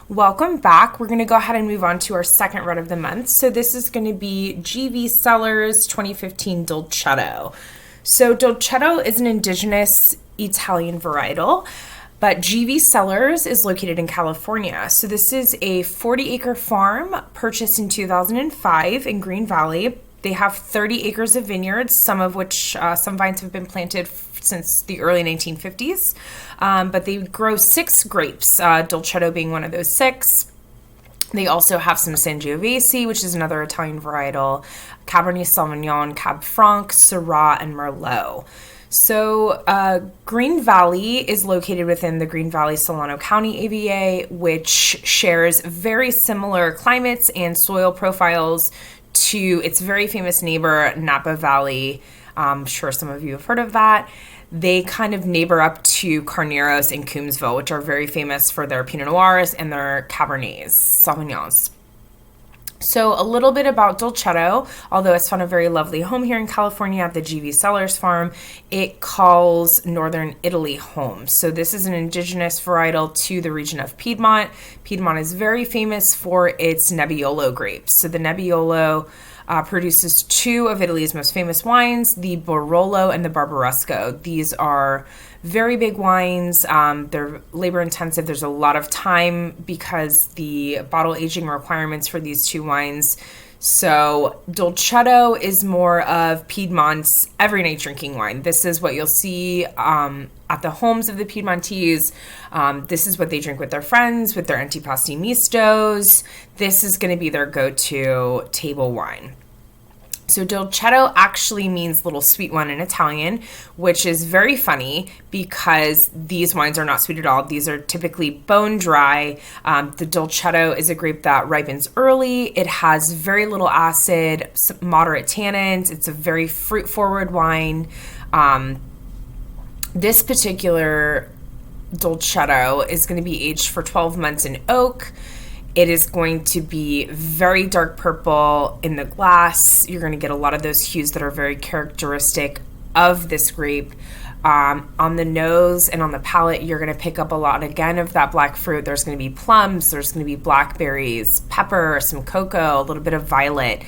Welcome back. We're going to go ahead and move on to our second red of the month. So this is going to be GV Cellars 2015 Dolcetto. So Dolcetto is an indigenous Italian varietal, but GV Cellars is located in California. So this is a 40-acre farm purchased in 2005 in Green Valley. They have 30 acres of vineyards, some of which some vines have been planted since the early 1950s, but they grow 6 grapes, Dolcetto being one of those 6. They also have some Sangiovese, which is another Italian varietal, Cabernet Sauvignon, Cab Franc, Syrah, and Merlot. So Green Valley is located within the Green Valley Solano County AVA, which shares very similar climates and soil profiles to its very famous neighbor, Napa Valley. I'm sure some of you have heard of that. They kind of neighbor up to Carneros and Coombsville, which are very famous for their Pinot Noirs and their Cabernets, Sauvignons. So a little bit about Dolcetto. Although it's found a very lovely home here in California at the GV Cellars farm, it calls Northern Italy home. So this is an indigenous varietal to the region of Piedmont. Piedmont is very famous for its Nebbiolo grapes. So the Nebbiolo produces 2 of Italy's most famous wines, the Barolo and the Barbaresco. These are very big wines. They're labor intensive. There's a lot of time because the bottle aging requirements for these 2 wines. So Dolcetto is more of Piedmont's everyday drinking wine. This is what you'll see at the homes of the Piedmontese. This is what they drink with their friends, with their antipasti mistos. This is going to be their go-to table wine. So Dolcetto actually means little sweet one in Italian, which is very funny because these wines are not sweet at all. These are typically bone dry. The Dolcetto is a grape that ripens early. It has very little acid, moderate tannins. It's a very fruit-forward wine. This particular Dolcetto is going to be aged for 12 months in oak. It is going to be very dark purple in the glass. You're going to get a lot of those hues that are very characteristic of this grape. On the nose and on the palate, you're going to pick up a lot, again, of that black fruit. There's going to be plums. There's going to be blackberries, pepper, some cocoa, a little bit of violet.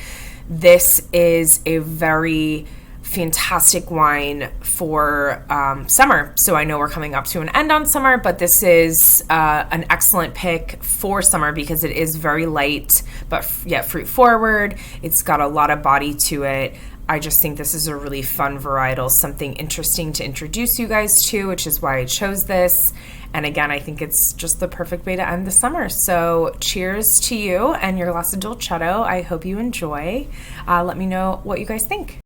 This is a very fantastic wine for summer. So I know we're coming up to an end on summer, but this is an excellent pick for summer because it is very light, but yet fruit forward. It's got a lot of body to it. I just think this is a really fun varietal, something interesting to introduce you guys to, which is why I chose this. And again, I think it's just the perfect way to end the summer. So cheers to you and your glass of Dolcetto. I hope you enjoy. Let me know what you guys think.